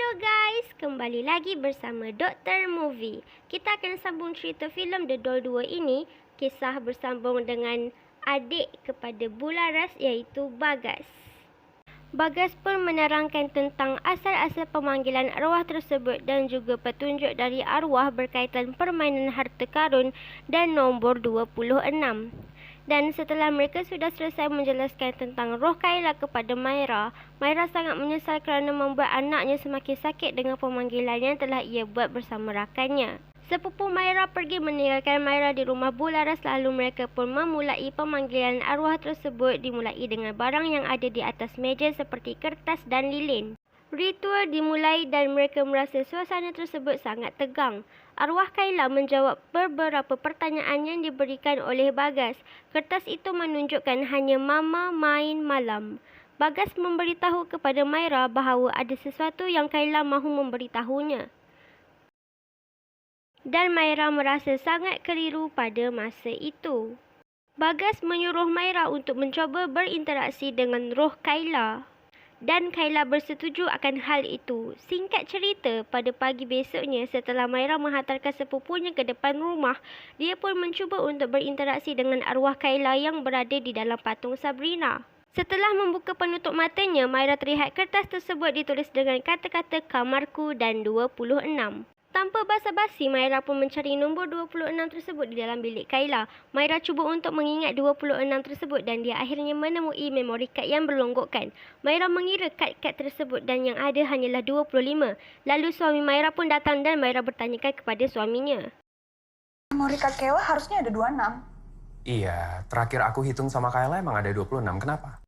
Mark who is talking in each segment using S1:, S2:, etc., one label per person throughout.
S1: Hello guys, kembali lagi bersama Dr. Movie. Kita akan sambung cerita filem The Doll 2 ini. Kisah bersambung dengan adik kepada Bularas iaitu Bagas. Bagas pun menerangkan tentang asal-asal pemanggilan arwah tersebut dan juga petunjuk dari arwah berkaitan permainan harta karun dan nombor 26. Dan setelah mereka sudah selesai menjelaskan tentang roh Kayla kepada Myra, Myra sangat menyesal kerana membuat anaknya semakin sakit dengan pemanggilan yang telah ia buat bersama rakannya. Sepupu Myra pergi meninggalkan Myra di rumah Bularas, lalu mereka pun memulai pemanggilan arwah tersebut dimulai dengan barang yang ada di atas meja seperti kertas dan lilin. Ritual dimulai dan mereka merasa suasana tersebut sangat tegang. Arwah Kayla menjawab beberapa pertanyaan yang diberikan oleh Bagas. Kertas itu menunjukkan hanya Mama main malam. Bagas memberitahu kepada Myra bahawa ada sesuatu yang Kayla mahu memberitahunya. Dan Myra merasa sangat keliru pada masa itu. Bagas menyuruh Myra untuk mencuba berinteraksi dengan roh Kayla. Dan Kayla bersetuju akan hal itu. Singkat cerita, pada pagi besoknya setelah Myra menghantarkan sepupunya ke depan rumah, dia pun mencuba untuk berinteraksi dengan arwah Kayla yang berada di dalam patung Sabrina. Setelah membuka penutup matanya, Myra terlihat kertas tersebut ditulis dengan kata-kata kamarku dan 26. Tanpa basa-basi, Myra pun mencari nombor 26 tersebut di dalam bilik Kayla. Myra cuba untuk mengingat 26 tersebut dan dia akhirnya menemui memori kad yang berlonggokkan. Myra mengira kad-kad tersebut dan yang ada hanyalah 25. Lalu suami Myra pun datang dan Myra bertanyakan kepada suaminya.
S2: Memori kad Kayla harusnya ada 26.
S3: Iya, terakhir aku hitung sama Kayla emang ada 26. Kenapa?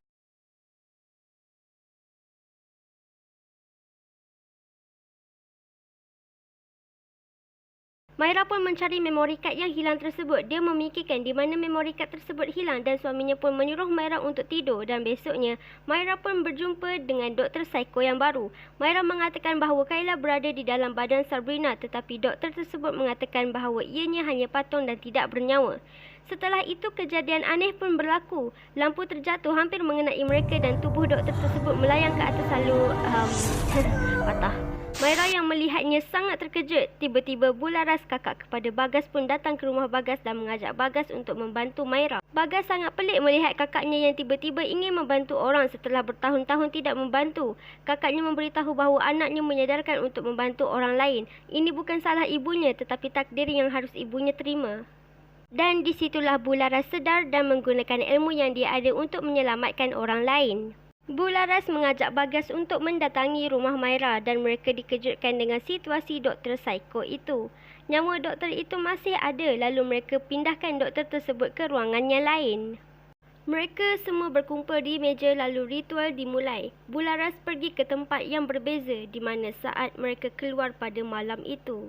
S1: Myra pun mencari memori kad yang hilang tersebut. Dia memikirkan di mana memori kad tersebut hilang dan suaminya pun menyuruh Myra untuk tidur. Dan besoknya, Myra pun berjumpa dengan doktor psiko yang baru. Myra mengatakan bahawa Kayla berada di dalam badan Sabrina, tetapi doktor tersebut mengatakan bahawa ianya hanya patung dan tidak bernyawa. Setelah itu, kejadian aneh pun berlaku. Lampu terjatuh hampir mengenai mereka dan tubuh doktor tersebut melayang ke atas lalu patah. Myra yang melihatnya sangat terkejut. Tiba-tiba Bularas, kakak kepada Bagas, pun datang ke rumah Bagas dan mengajak Bagas untuk membantu Myra. Bagas sangat pelik melihat kakaknya yang tiba-tiba ingin membantu orang setelah bertahun-tahun tidak membantu. Kakaknya memberitahu bahawa anaknya menyadarkan untuk membantu orang lain. Ini bukan salah ibunya tetapi takdir yang harus ibunya terima. Dan disitulah Bularas sedar dan menggunakan ilmu yang dia ada untuk menyelamatkan orang lain. Bularas mengajak Bagas untuk mendatangi rumah Myra dan mereka dikejutkan dengan situasi doktor psiko itu. Nyawa doktor itu masih ada lalu mereka pindahkan doktor tersebut ke ruangan yang lain. Mereka semua berkumpul di meja lalu ritual dimulai. Bularas pergi ke tempat yang berbeza di mana saat mereka keluar pada malam itu.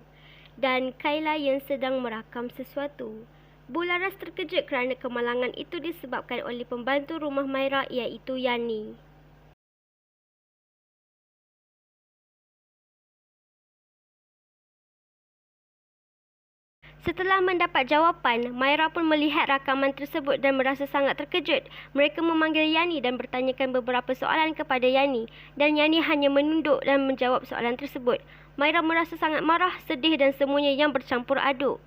S1: Dan Kayla yang sedang merakam sesuatu. Bularas terkejut kerana kemalangan itu disebabkan oleh pembantu rumah Myra iaitu Yani. Setelah mendapat jawapan, Myra pun melihat rakaman tersebut dan merasa sangat terkejut. Mereka memanggil Yani dan bertanyakan beberapa soalan kepada Yani. Dan Yani hanya menunduk dan menjawab soalan tersebut. Myra merasa sangat marah, sedih dan semuanya yang bercampur aduk.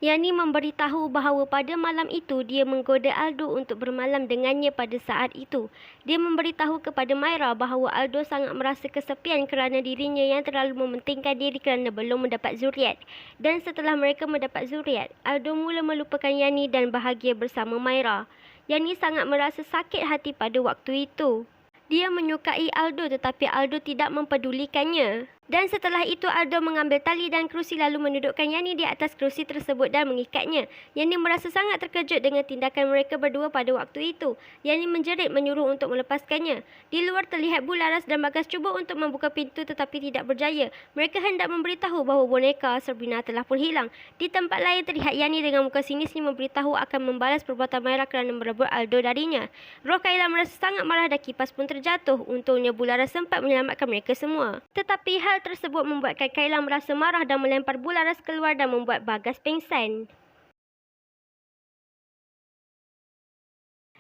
S1: Yani memberitahu bahawa pada malam itu dia menggoda Aldo untuk bermalam dengannya pada saat itu. Dia memberitahu kepada Myra bahawa Aldo sangat merasa kesepian kerana dirinya yang terlalu mementingkan diri kerana belum mendapat zuriat. Dan setelah mereka mendapat zuriat, Aldo mula melupakan Yani dan bahagia bersama Myra. Yani sangat merasa sakit hati pada waktu itu. Dia menyukai Aldo tetapi Aldo tidak mempedulikannya. Dan setelah itu Aldo mengambil tali dan kerusi lalu mendudukkan Yani di atas kerusi tersebut dan mengikatnya. Yani merasa sangat terkejut dengan tindakan mereka berdua pada waktu itu. Yani menjerit menyuruh untuk melepaskannya. Di luar terlihat Bularas dan Bagas cuba untuk membuka pintu tetapi tidak berjaya. Mereka hendak memberitahu bahawa boneka Sabrina telah pun hilang. Di tempat lain terlihat Yani dengan muka sinisnya memberitahu akan membalas perbuatan Myra kerana merebut Aldo darinya. Roh Kayla merasa sangat marah dan kipas pun terjatuh. Untungnya Bularas sempat menyelamatkan mereka semua. Tetapi hal tersebut membuatkan Kayla merasa marah dan melempar Bularas keluar dan membuat Bagas pingsan.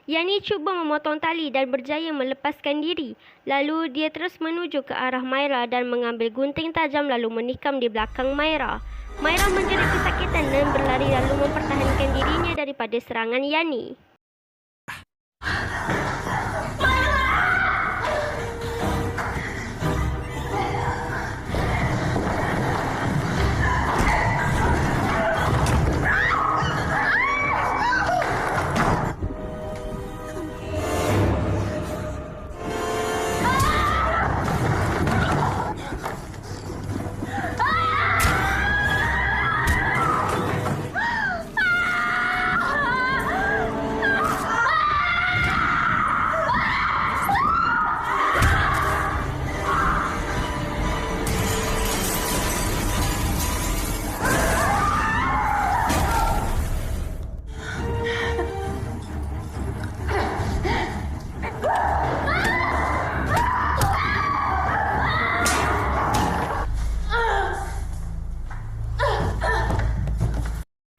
S1: Yani cuba memotong tali dan berjaya melepaskan diri. Lalu dia terus menuju ke arah Myra dan mengambil gunting tajam lalu menikam di belakang Myra. Myra menjerit kesakitan dan berlari lalu mempertahankan dirinya daripada serangan Yani.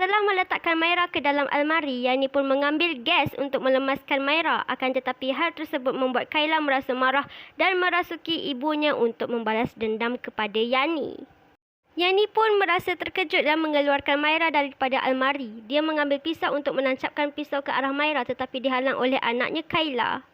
S1: Setelah meletakkan Myra ke dalam almari, Yani pun mengambil gas untuk melemaskan Myra. Akan tetapi hal tersebut membuat Kayla merasa marah dan merasuki ibunya untuk membalas dendam kepada Yani. Yani pun merasa terkejut dan mengeluarkan Myra daripada almari. Dia mengambil pisau untuk menancapkan pisau ke arah Myra tetapi dihalang oleh anaknya Kayla.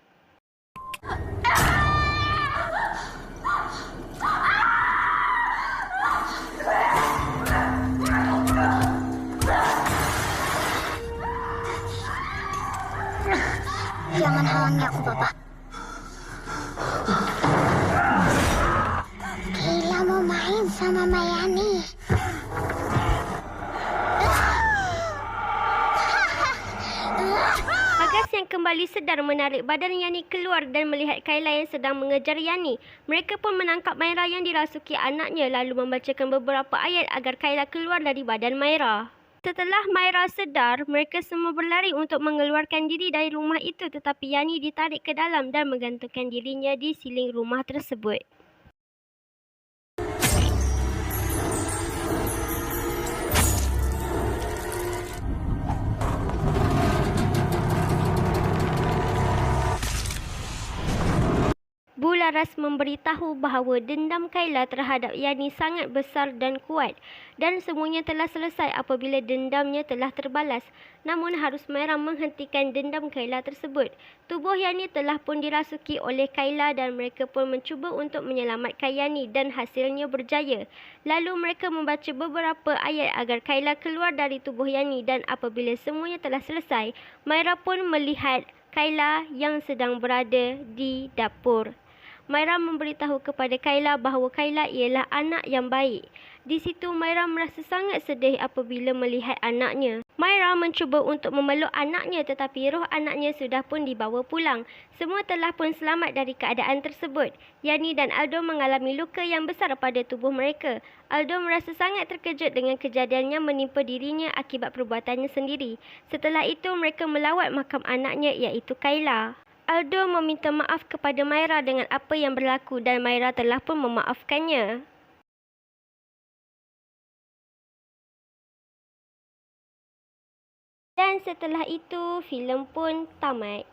S4: Jangan halangi aku, Papa. Kayla mau main sama Mayani.
S1: Bagas yang kembali sedar menarik badan Yani keluar dan melihat Kayla yang sedang mengejar Yani. Mereka pun menangkap Myra yang dirasuki anaknya lalu membacakan beberapa ayat agar Kayla keluar dari badan Myra. Setelah Myra sedar, mereka semua berlari untuk mengeluarkan diri dari rumah itu tetapi Yani ditarik ke dalam dan menggantungkan dirinya di siling rumah tersebut. Bularas memberitahu bahawa dendam Kayla terhadap Yani sangat besar dan kuat dan semuanya telah selesai apabila dendamnya telah terbalas. Namun harus Myra menghentikan dendam Kayla tersebut. Tubuh Yani telah pun dirasuki oleh Kayla dan mereka pun mencuba untuk menyelamatkan Yani dan hasilnya berjaya. Lalu mereka membaca beberapa ayat agar Kayla keluar dari tubuh Yani dan apabila semuanya telah selesai, Myra pun melihat Kayla yang sedang berada di dapur. Myra memberitahu kepada Kayla bahawa Kayla ialah anak yang baik. Di situ Myra merasa sangat sedih apabila melihat anaknya. Myra mencuba untuk memeluk anaknya tetapi roh anaknya sudah pun dibawa pulang. Semua telah pun selamat dari keadaan tersebut. Yani dan Aldo mengalami luka yang besar pada tubuh mereka. Aldo merasa sangat terkejut dengan kejadian yang menimpa dirinya akibat perbuatannya sendiri. Setelah itu mereka melawat makam anaknya iaitu Kayla. Aldo meminta maaf kepada Myra dengan apa yang berlaku dan Myra telah pun memaafkannya. Dan setelah itu, filem pun tamat.